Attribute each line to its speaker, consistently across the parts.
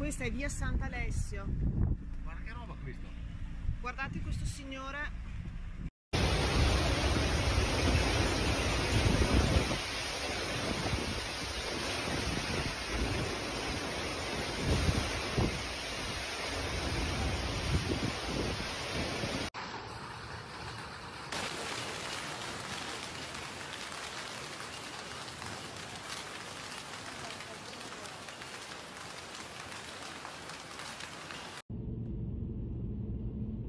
Speaker 1: Questa è via Sant'Alessio.
Speaker 2: Guarda che roba questo.
Speaker 1: Guardate questo signore.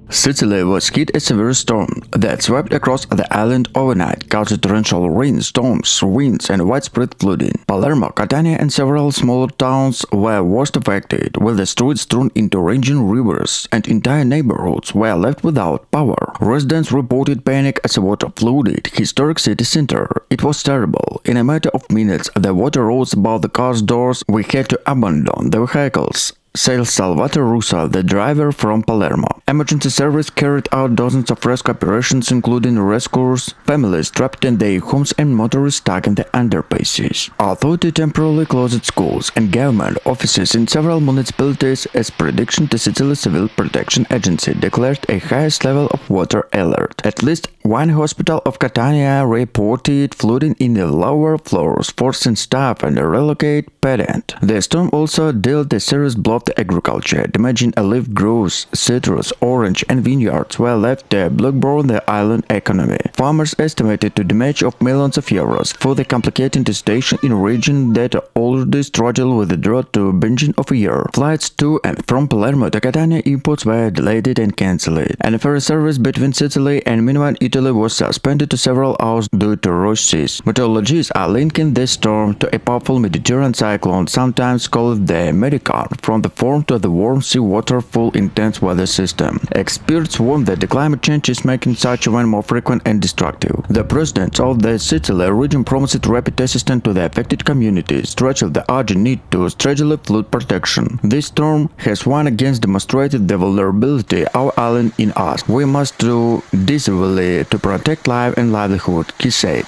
Speaker 3: Sicily was hit a severe storm that swept across the island overnight, causing torrential rain, storms, winds, and widespread flooding. Palermo, Catania, and several smaller towns were worst affected, with the streets thrown into raging rivers, and entire neighborhoods were left without power. Residents reported panic as water flooded historic city center. It was terrible. In a matter of minutes, the water rose above the car's doors. We had to abandon the vehicles, said Salvatore Russa, the driver from Palermo. Emergency service carried out dozens of rescue operations, including rescuers, families trapped in their homes, and motorists stuck in the underpasses. Authority temporarily closed schools and government offices in several municipalities as prediction. The Sicily Civil Protection Agency declared a highest level of water alert. At least one hospital of Catania reported flooding in the lower floors, forcing staff and relocate parent. The storm also dealt a serious blow to agriculture, damaging olive groves, citrus, orange, and vineyards, were left to bloodborne the island economy. Farmers estimated to damage of millions of euros, further complicating the situation in a region that already struggled with the drought to binging of a year. Flights to and from Palermo to Catania airports were delayed and cancelled, and a ferry service between Sicily and mainland Italy was suspended to several hours due to rush seas. Meteorologists are linking this storm to a powerful Mediterranean cyclone, sometimes called the Medicon, from the form to the warm seawater full intense weather system. Experts warn that the climate change is making such events more frequent and destructive. The president of the Sicily region promised rapid assistance to the affected communities, stressing the urgent need to strategic flood protection. This storm has once again demonstrated the vulnerability our island in us. We must do decisively to protect life and livelihood, he said.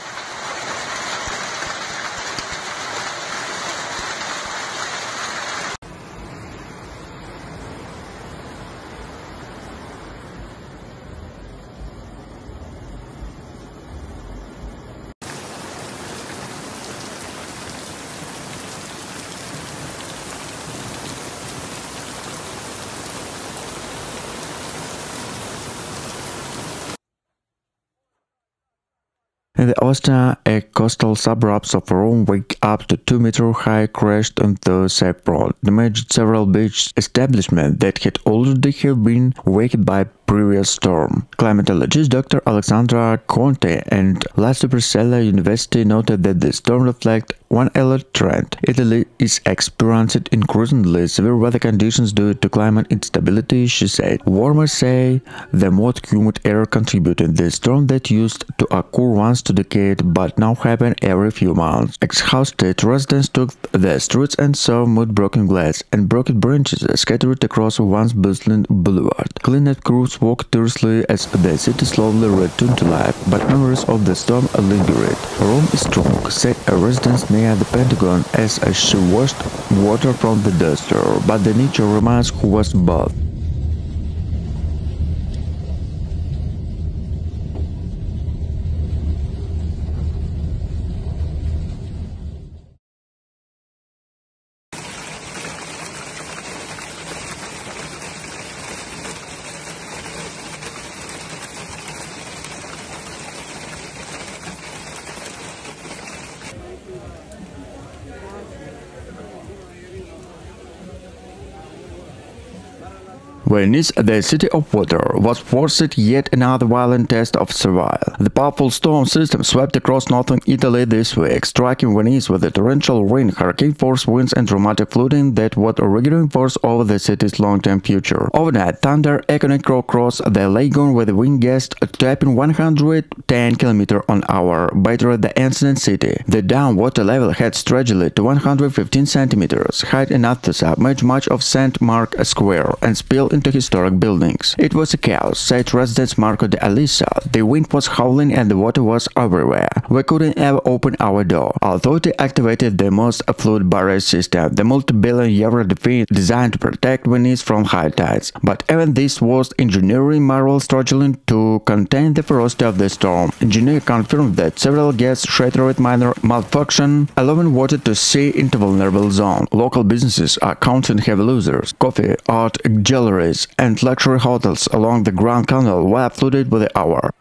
Speaker 3: In the Ostia, a coastal suburbs of Rome, wake up to 2-meter high crashed onto seafront, damaged several beach establishments that had already been waked by previous storm. Climatologist Dr. Alexandra Conte and La Supercella University noted that the storm reflects one alert trend. Italy is experiencing increasingly severe weather conditions due to climate instability, she said. Warmers say the more humid air contributed. The storm that used to occur once a decade but now happen every few months. Exhausted residents took the streets and saw mud-broken glass and broken branches scattered across once bustling boulevard. Cleanup crews walked tirelessly as the city slowly returned to life, but memories of the storm lingered. Rome is strong, said a resident near the Pentagon as she washed water from the duster, but the nature reminds who was both. Venice, the city of water, was forced yet another violent test of survival. The powerful storm system swept across northern Italy this week, striking Venice with a torrential rain, hurricane-force winds, and dramatic flooding that would reinforce over the city's long-term future. Overnight, thunder echoed across the lagoon with wind gusts tapping 110 km/h, battering the ancient city. The down water level had stretched to 115 centimeters, high enough to submerge much of St. Mark Square and spill into historic buildings. It was a chaos, said resident Marco Rossi. The wind was howling and the water was everywhere. We couldn't ever open our door. Authority activated the most fluid barrier system, the multi-billion-euro defense designed to protect Venice from high tides. But even this was engineering marvel struggling to contain the ferocity of the storm. Engineers confirmed that several gates shattered with minor malfunction, allowing water to seep into vulnerable zone. Local businesses are counting heavy losers. Coffee, art galleries, and luxury hotels along the Grand Canal were flooded with the hour.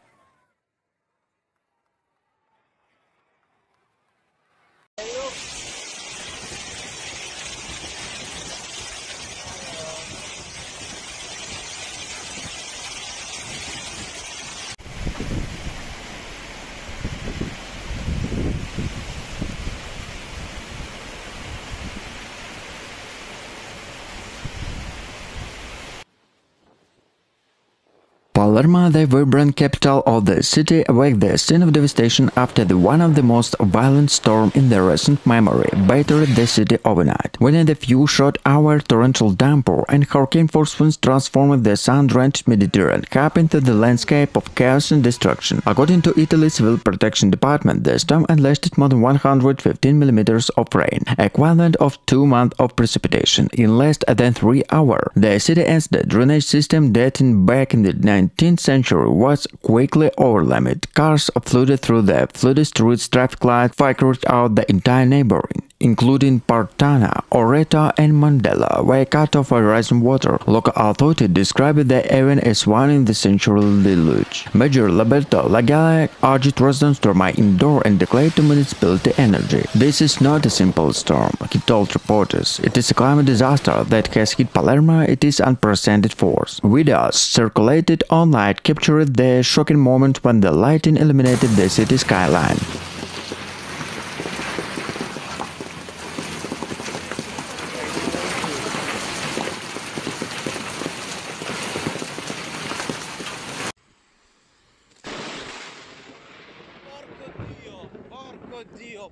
Speaker 3: Palermo, the vibrant capital of the city, was the scene of devastation after one of the most violent storms in the recent memory battered the city overnight. Within a few short hours, torrential downpour and hurricane-force winds transformed the sun-drenched Mediterranean cap into the landscape of chaos and destruction. According to Italy's Civil Protection Department, the storm unleashed more than 115 millimeters of rain, equivalent of 2 months of precipitation, in less than 3 hours. The city and the drainage system dating back in the 19th century was quickly overwhelmed. Cars flooded through the flooded streets, traffic lights flickered out the entire neighborhood, including Partana, Oreta, and Mandela, were cut off by rising water. Local authorities described the event as one in the century deluge. Major Roberto Lagale urged residents to remain indoors and declared to municipality energy. "This is not a simple storm," he told reporters. "It is a climate disaster that has hit Palermo. It is unprecedented force." Videos circulated online captured the shocking moment when the lightning illuminated the city skyline.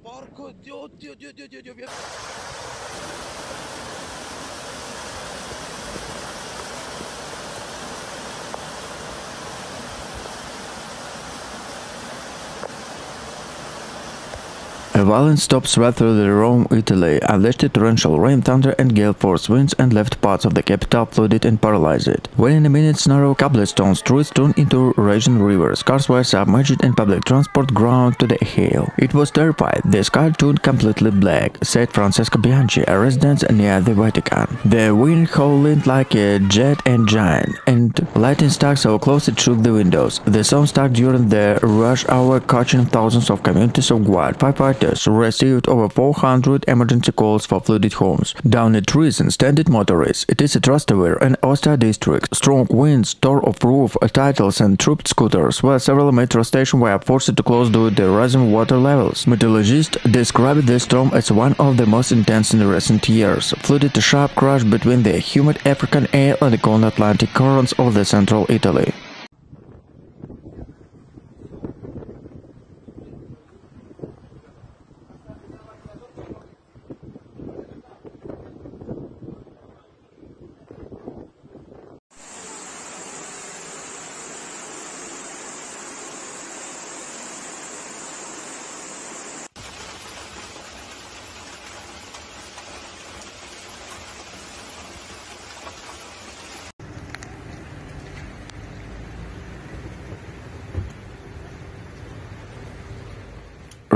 Speaker 2: Porco Dio, oddio.
Speaker 3: A violent storm swept through Rome, Italy, unleashed torrential rain, thunder, and gale-force winds, and left parts of the capital flooded and paralyzed. Within minutes, narrow cobblestone streets turned into raging rivers. Cars were submerged, and public transport ground to the hail. "It was terrifying. The sky turned completely black," said Francesco Bianchi, a resident near the Vatican. "The wind howled like a jet engine, and lightning struck so close it shook the windows. The storm struck during the rush hour, catching thousands of communities off guard. Firefighters received over 400 emergency calls for flooded homes. Downed trees and stranded motorists. It is a Trastevere and Ostia district. Strong winds tore off roof, titles, and trooped scooters, while several metro stations were forced to close due to the rising water levels. Meteorologists described the storm as one of the most intense in recent years. Flooded a sharp crash between the humid African air and the cold Atlantic currents of the central Italy.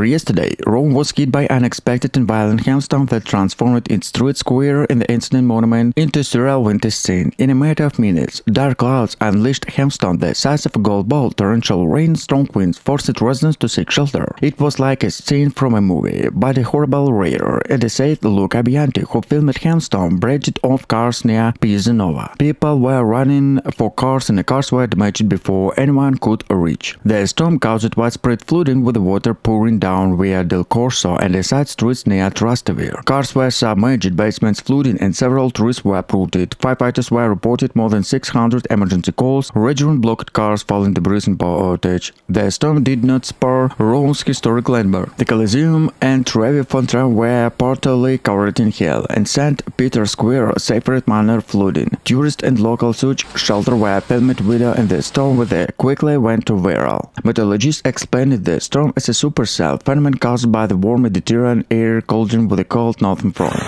Speaker 3: Yesterday, Rome was hit by unexpected and violent hailstorm that transformed its street square in the incident monument into a surreal winter scene. In a matter of minutes, dark clouds unleashed hailstorm the size of a golf ball, torrential rain, strong winds forced residents to seek shelter. It was like a scene from a movie, but a horrible rare, and said Luca Bianchi, who filmed hailstorm, bridged off cars near Piazzanova. People were running for cars and the cars were damaged before anyone could reach. The storm caused widespread flooding with the water pouring down down Via del Corso and the side streets near Trastevere. Cars were submerged, basements flooding, and several trees were uprooted. Firefighters were reported, more than 600 emergency calls, regional blocked cars following debris and power outage. The storm did not spur Rome's historic landmark. The Colosseum and Trevi Fountain were partly covered in hail, and St. Peter's Square suffered minor flooding. Tourists and local sewage shelter were filmed video in the storm, which quickly went viral. Meteorologists explained the storm as a supercell phenomenon caused by the warm Mediterranean air colliding with a cold northern front.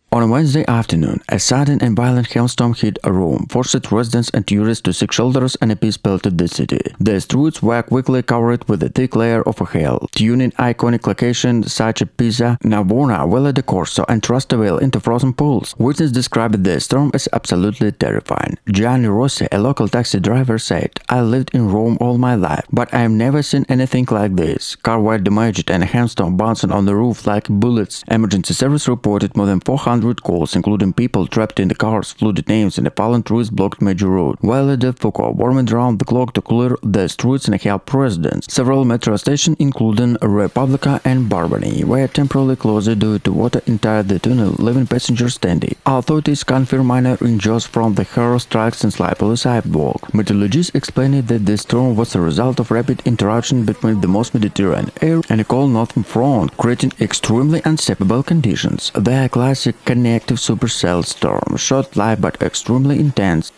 Speaker 3: On a Wednesday afternoon, a sudden and violent hailstorm hit Rome, forced residents and tourists to seek shelters, and a peace pelted the city. The streets were quickly covered with a thick layer of hail, tuning iconic locations such as Pisa, Navona, Villa de Corso, and Trastevere into frozen pools. Witnesses described the storm as absolutely terrifying. Gianni Rossi, a local taxi driver, said, "I lived in Rome all my life, but I have never seen anything like this. Cars were damaged and a hailstorm bouncing on the roof like bullets." Emergency service reported more than 400 calls, including people trapped in the cars, flooded names, and a fallen trees blocked major road. While the Foucault warmed around the clock to clear the streets and help residents. Several metro stations, including Repubblica and Barbany, were temporarily closed due to water entered the tunnel, leaving passengers standing. Authorities confirmed minor injuries from the hail strikes and slippery sidewalk. Meteorologists explained that the storm was a result of rapid interaction between the most Mediterranean air and a cold northern front, creating extremely unstable conditions. The classic connective supercell storm, short-lived but extremely intense.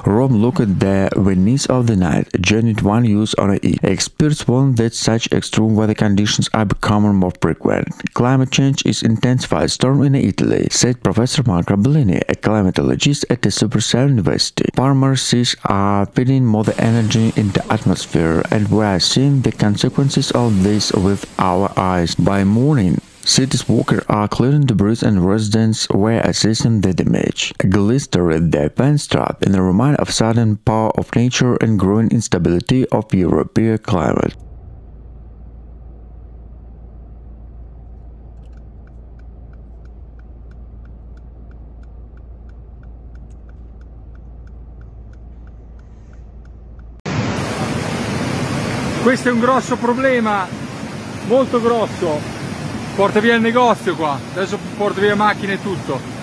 Speaker 3: Rome looked at the Venice of the night, journeyed one use on it. Experts warn that such extreme weather conditions are becoming more frequent. Climate change is intensifying storm in Italy, said Professor Marco Rossi, a climatologist at the Supercell University. Farmer seas are feeding more energy in the atmosphere, and we are seeing the consequences of this with our eyes. By morning, cities workers are clearing debris and residents were assessing the damage. Glistered the fence trap in a reminder of sudden power of nature and growing instability of European climate.
Speaker 4: Questo è un grosso problema, molto grosso. Porta via il negozio qua, adesso porta via macchine e tutto.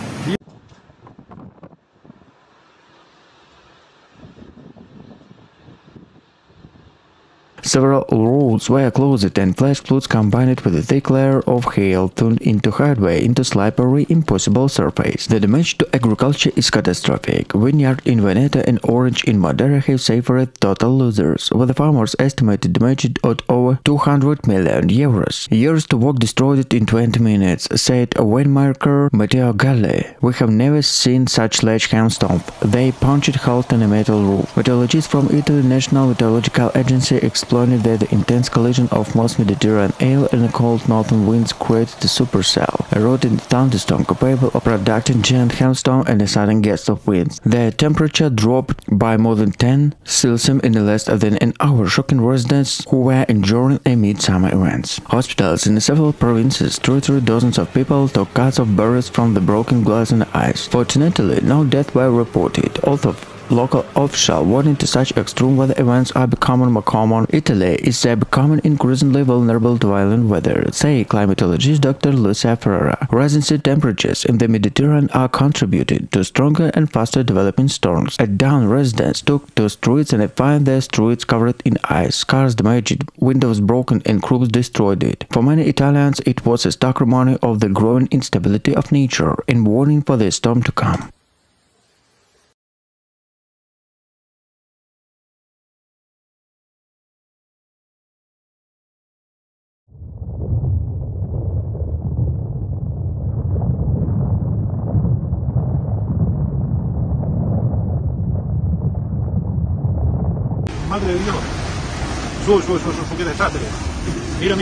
Speaker 3: Several roads were closed and flash floods combined with a thick layer of hail turned into highway into slippery, impossible surface. The damage to agriculture is catastrophic. Vineyard in Veneto and orange in Madeira have suffered total losers, with the farmers estimated damage at over 200 million euros. Years to work destroyed in 20 minutes, said winemaker Matteo Galli. "We have never seen such large hailstorm. They punched holes in a metal roof." Meteorologists from Italy National Meteorological Agency explained that the intense collision of most Mediterranean air and cold northern winds created a supercell, a rotating thunderstorm capable of producing giant hailstorm and a sudden gust of winds. The temperature dropped by more than 10 Celsius in less than an hour, shocking residents who were enduring amid summer events. Hospitals in several provinces treated dozens of people, took cuts of barriers from the broken glass and ice. Fortunately, no deaths were reported, although local official warning to such extreme weather events are becoming more common. Italy is becoming increasingly vulnerable to violent weather, say climatologist Dr. Lucia Ferrara. Rising sea temperatures in the Mediterranean are contributing to stronger and faster developing storms. At dawn, residents took to streets and find their streets covered in ice, cars damaged, windows broken and crops destroyed. For many Italians, it was a stark reminder of the growing instability of nature and warning for the storm to come.
Speaker 5: Madre de Dios. Su, qué desastre. Mira.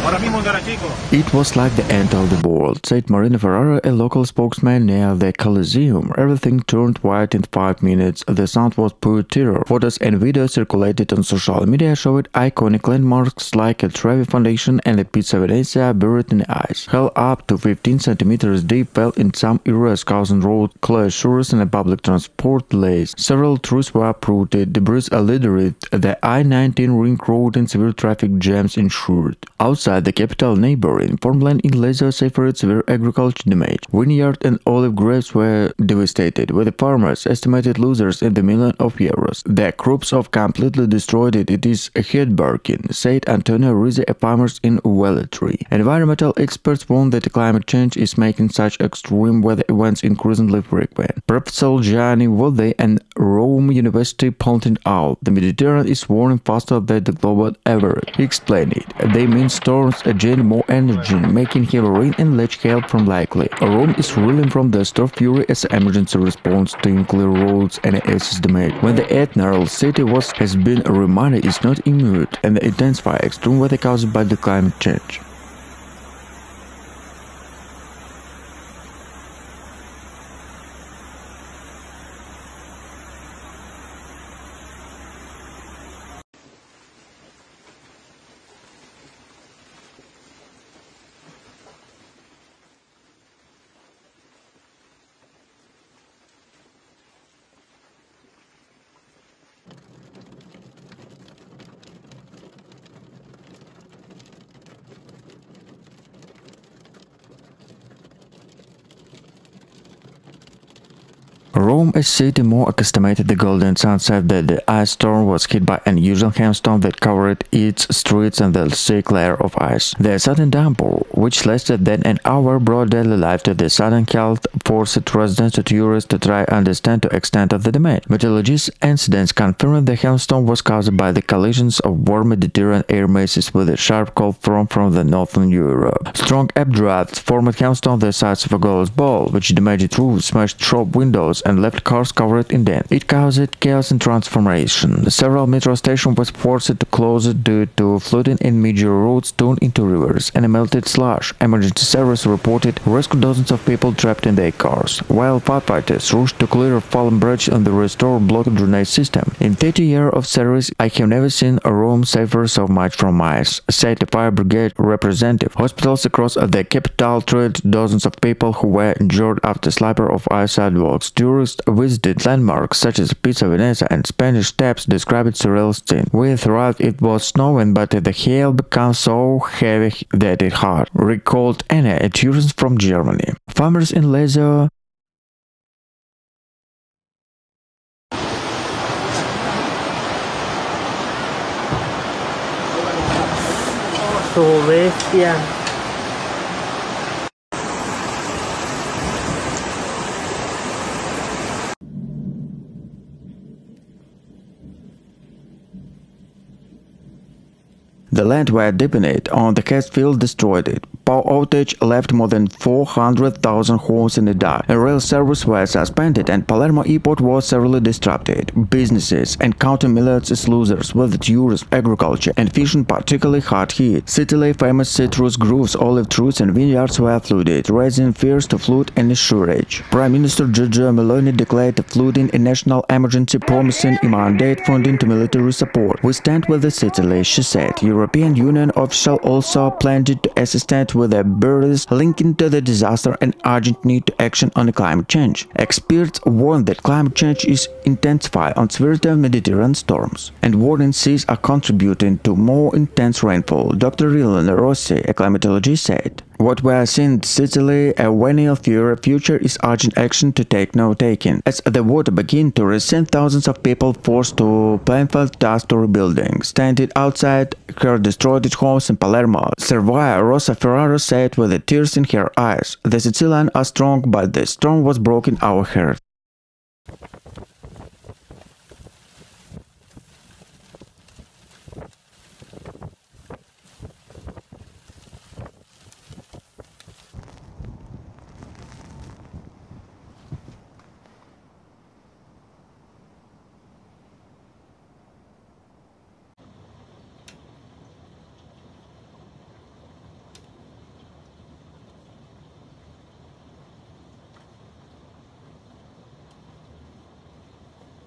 Speaker 5: Ahora mismo en Garachico.
Speaker 3: It was like the end of the world, said Marina Ferrara, a local spokesman near the Coliseum. Everything turned white in 5 minutes. The sound was pure terror. Photos and videos circulated on social media showed iconic landmarks like a Trevi Foundation and the Piazza Venezia buried in ice. Hell up to 15 centimeters deep fell in some areas, causing road closures and public transport delays. Several trees were uprooted, debris littered the I-19 ring road and severe traffic jams ensured. Outside the capital, neighboring farmland in Lazio suffered severe agriculture damage. Vineyard and olive groves were devastated, with the farmers estimated losers in the millions of euros. The crops are completely destroyed. It is heartbreaking, said Antonio Rizzi, a farmer in Velletri. Environmental experts warn that climate change is making such extreme weather events increasingly frequent. Professor Gianni Volde and Rome University pointed out the Mediterranean is warming faster than the global average. He explained it. They mean storms generate more energy, making heavy rain and large hail from likely. Rome is reeling from the storm fury as emergency response to unclear roads and access damage. When the eternal city has been reminded is not immune and the intensify extreme weather caused by the climate change. Rome, a city more accustomed to the golden sun, said that the ice storm was hit by an unusual hailstorm that covered its streets and the thick layer of ice. The sudden downpour, which lasted then an hour, brought daily life to the sudden health, forced residents and tourists to try to understand the extent of the damage. Meteorologists incidents confirmed the hailstorm was caused by the collisions of warm Mediterranean air masses with a sharp cold front from the northern Europe. Strong updrafts formed hailstorm the size of a golf ball, which damaged roofs, smashed shop windows, and left cars covered in dent. It caused chaos and transformation. Several metro stations were forced to close due to flooding and major roads turned into rivers and melted slush. Emergency service reported rescued dozens of people trapped in their cars, while firefighters rushed to clear a fallen bridge and the restore blocked drainage system. In 30 years of service, I have never seen a Rome suffer so much from ice, said a fire brigade representative. Hospitals across the capital treated dozens of people who were injured after slipper of ice sidewalks. Tourists visited landmarks such as Piazza Venezia and Spanish Steps described it surreal scene. We thought it was snowing, but the hail became so heavy that it hurt, recalled Anna, a tourist from Germany. Farmers in Lazio
Speaker 6: bestia.
Speaker 3: The land were deepened on the Catfield destroyed it. Power outage left more than 400,000 homes in the dark. A rail service was suspended and Palermo airport was severely disrupted. Businesses and county millions as losers, with tourism, agriculture and fishing particularly hard hit. City's famous citrus groves, olive trees and vineyards were flooded, raising fears to flood and shortage. Prime Minister Giorgia Meloni declared flooding a national emergency, promising immediate funding to military support. We stand with the city, she said. European Union officials also pledged to assist met with a birds linking to the disaster and urgent need to action on climate change. Experts warn that climate change is intensifying on severity of Mediterranean storms, and warning seas are contributing to more intense rainfall. Dr. Marco Rossi, a climatologist, said, "What we are seeing in Sicily, a venial future is urgent action to take no taking. As the water begins to recede, thousands of people forced to painful task to rebuilding, standing outside her destroyed homes in Palermo." Surveyor Rosa Ferraro said with the tears in her eyes, "The Sicilians are strong, but the storm was broken our heart."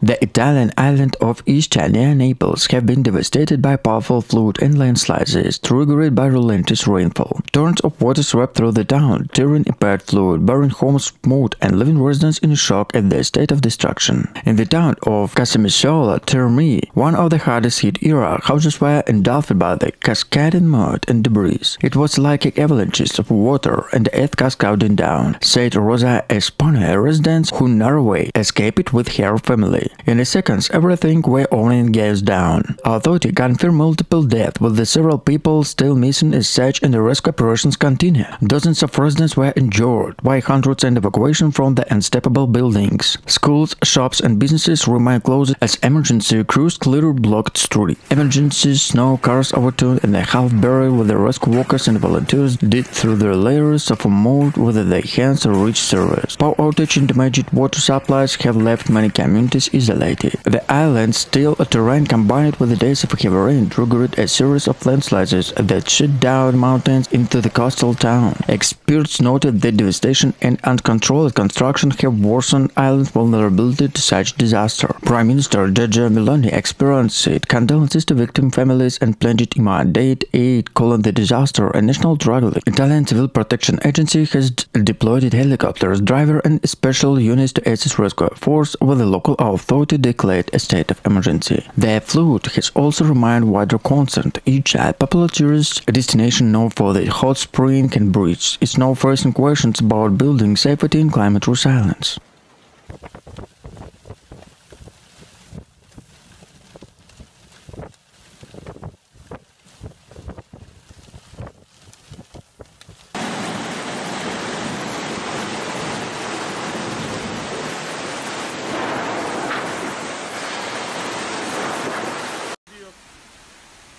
Speaker 3: The Italian island of Italia, Naples, have been devastated by powerful flood and landslides triggered by relentless rainfall. Torrents of water swept through the town, tearing apart flood, burying homes smoothed, and leaving residents in shock at the state of destruction. In the town of Casamicciola Terme, one of the hardest hit era, houses were engulfed by the cascading mud and debris. "It was like avalanches of water and the earth cascading down," said Rosa Espone, a resident who narrowly escaped with her family. "In a seconds, everything we owned gave down." Authorities confirmed multiple deaths, with the several people still missing as such, and the rescue operations continue. Dozens of residents were injured, while hundreds and evacuation from the unsteppable buildings. Schools, shops, and businesses remain closed as emergency crews cleared blocked streets. Emergency snow cars overturned and a half buried, with the rescue workers and volunteers dig through their layers of mud with their hands to reach service. Power outage and damaged water supplies have left many communities isolated. The island's still terrain combined with the days of heavy rain triggered a series of landslides that shut down mountains into the coastal town. Experts noted that devastation and uncontrolled construction have worsened island's vulnerability to such disaster. Prime Minister Giorgia Meloni experienced condolences to victim families and pledged immediate aid, calling the disaster a national tragedy. Italian Civil Protection Agency has deployed helicopters, driver and special units to assist rescue force, with the local authority declared a state of emergency. The flood has also remained wider concern. Each popular tourist destination known for the hot spring and bridge is now facing questions about building safety and climate resilience.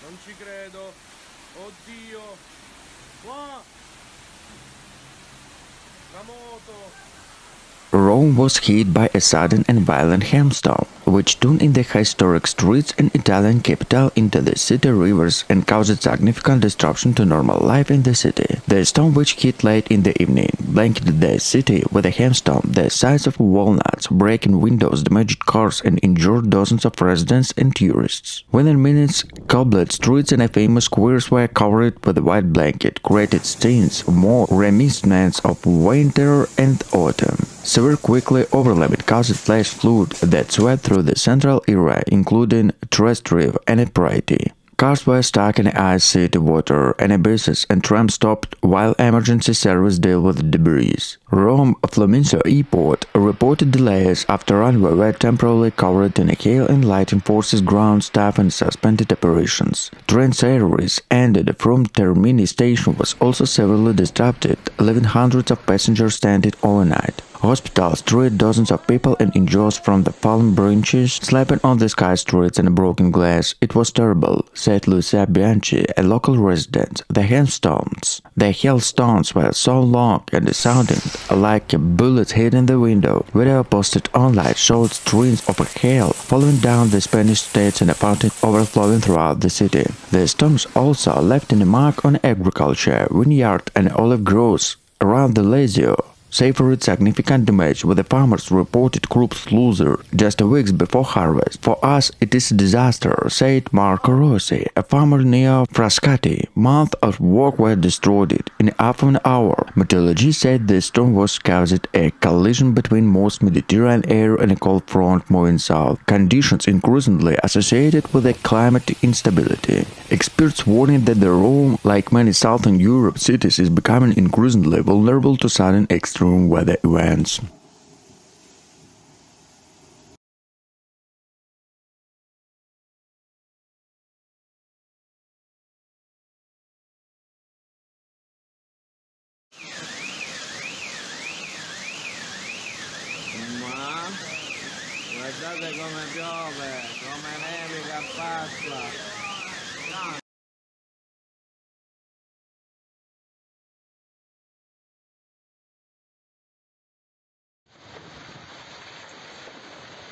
Speaker 2: Non ci credo. Oddio. Qua. La moto.
Speaker 3: Rome was hit by a sudden and violent hailstorm, which turned in the historic streets and Italian capital into the city rivers and caused significant disruption to normal life in the city. The storm, which hit late in the evening, blanketed the city with a hailstorm the size of walnuts, breaking windows, damaged cars, and injured dozens of residents and tourists. Within minutes, cobbled streets and famous squares were covered with a white blanket, created stains, more reminiscent of winter and autumn. Severe quickly overlapped caused flash flood that swept through the central area, including Trieste and Prati. Cars were stuck in icy water and buses and trams stopped while emergency service dealt with debris. Rome Florence Airport reported delays after runway were temporarily covered in hail and lighting forces ground staff and suspended operations. Train service ended from Termini station was also severely disrupted, leaving hundreds of passengers stranded overnight. Hospitals treated dozens of people and injured from the fallen branches, slapping on the sky streets and broken glass. "It was terrible," said Lucia Bianchi, a local resident. The hailstones were so long and sounding like bullets hitting the window. Video posted online showed streams of hail falling down the Spanish states and a fountain overflowing throughout the city. The storms also left a mark on agriculture, vineyard and olive groves around the Lazio. suffered significant damage with the farmers reported crops looser just weeks before harvest. For us, it is a disaster, said Marco Rossi, a farmer near Frascati. Months of work were destroyed in half an hour. Meteorologists said the storm was caused a collision between most Mediterranean air and a cold front moving south, conditions increasingly associated with a climate instability. Experts warning that the Rome, like many southern Europe cities, is becoming increasingly vulnerable to sudden extreme weather events.
Speaker 2: Ma guardate come piove, come nevica a Pasqua.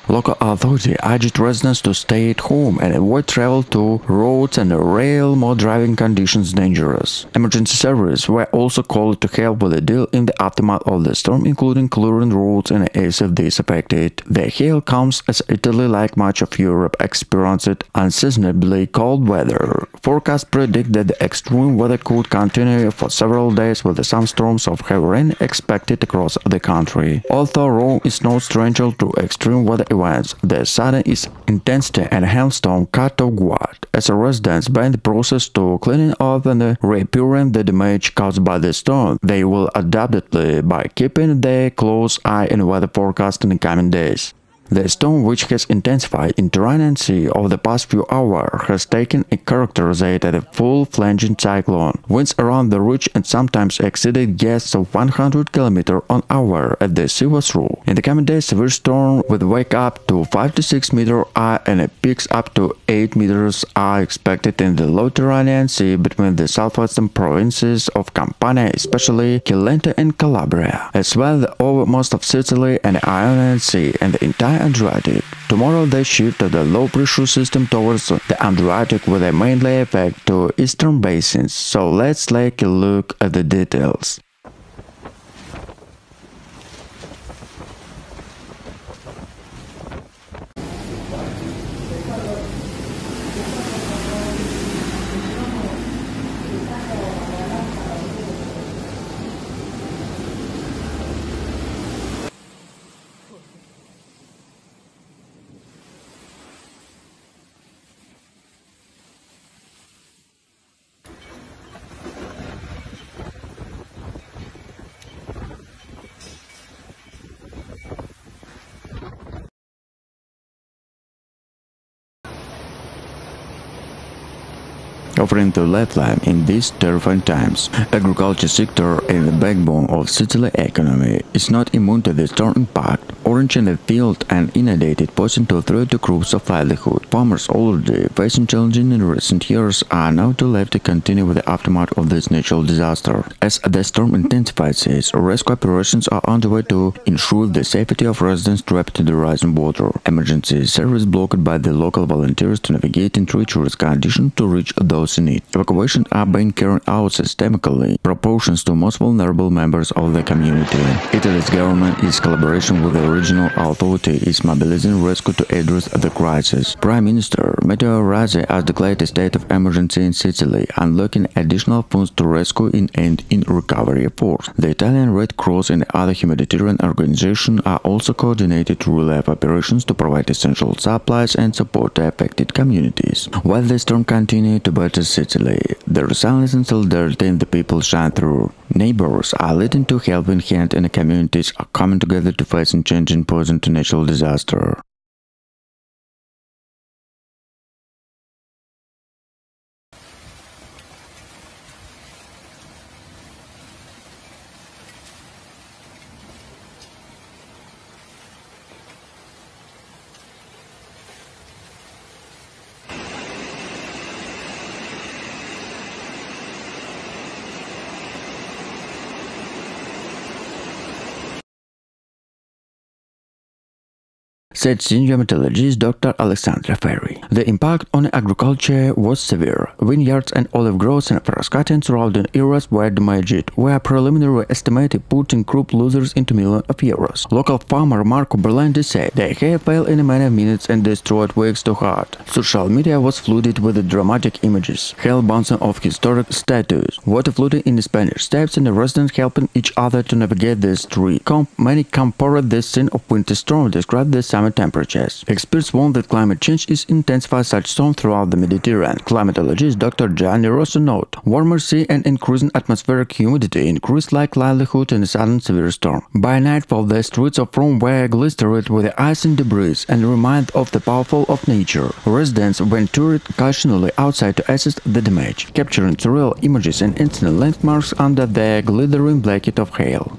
Speaker 3: Local authority urged residents to stay at home and avoid travel to roads and rail, more driving conditions dangerous. Emergency services were also called to help with the deal in the aftermath of the storm, including clearing roads and SFDs affected. The hail comes as Italy, like much of Europe, experienced unseasonably cold weather. Forecasts predict that the extreme weather could continue for several days with some storms of heavy rain expected across the country. Although Rome is no stranger to extreme weather events, the sudden intensity and hailstorm cut off guard as residents begin the process to cleaning up and repairing the damage caused by the storm. They will adapt it by keeping a close eye on weather forecast in the coming days. The storm, which has intensified in Mediterranean Sea over the past few hours, has taken a character as a full-fledged cyclone. Winds around the ridge and sometimes exceeded gusts of 100 km/h at the sea was through. In the coming days, severe storm will wake up to 5 to 6 meters high and peaks up to 8 meters are expected in the low Mediterranean Sea between the southwestern provinces of Campania, especially Violenta and Calabria, as well over most of Sicily and the Ionian Sea and the entire Adriatic. Tomorrow they shift the low-pressure system towards the Adriatic with a mainly effect to eastern basins. So let's take a look at the details. Offering the lifeline in these terrifying times, agriculture sector is the backbone of Sicily economy. Is not immune to the storm impact. Orange in the field and inundated, posing to threat to groups of livelihood. Farmers already facing challenges in recent years are now too left to continue with the aftermath of this natural disaster. As the storm intensifies, rescue operations are underway to ensure the safety of residents trapped in the rising water. Emergency service blocked by the local volunteers to navigate in treacherous conditions to reach those in need. Evacuations are being carried out systemically, proportions to most vulnerable members of the community. Italy's government, in collaboration with the regional authority, is mobilizing rescue to address the crisis. Prime Minister Marco Rossi has declared a state of emergency in Sicily, unlocking additional funds to rescue and in recovery efforts. The Italian Red Cross and other humanitarian organizations are also coordinated relief operations to provide essential supplies and support to affected communities. While the storm continued to batter Sicily, the resilience and solidarity in the people shine through. Neighbors are leading to helping hand and communities are coming together to face and change in person to natural disaster. said senior meteorologist Dr. Alexandra Ferry. The impact on agriculture was severe. Vineyards and olive groves in Frascati and surrounding areas were damaged, where preliminary estimated putting crop losers into millions of euros. Local farmer Marco Rossi said they have failed in a matter of minutes and destroyed weeks to hard. Social media was flooded with the dramatic images, hail bouncing off historic statues, water flooding in the Spanish Steps, and the residents helping each other to navigate the street. Many compared this scene of winter storm described the summer temperatures. Experts warn that climate change is intensifying such storms throughout the Mediterranean. Climatologist Dr. Gianni Rossi noted, warmer sea and increasing atmospheric humidity increased likelihood in a sudden severe storm. By nightfall, the streets of Rome were glistered with ice and debris and remind of the powerful of nature. Residents ventured cautionally outside to assess the damage, capturing surreal images and instant landmarks under the glittering blanket of hail.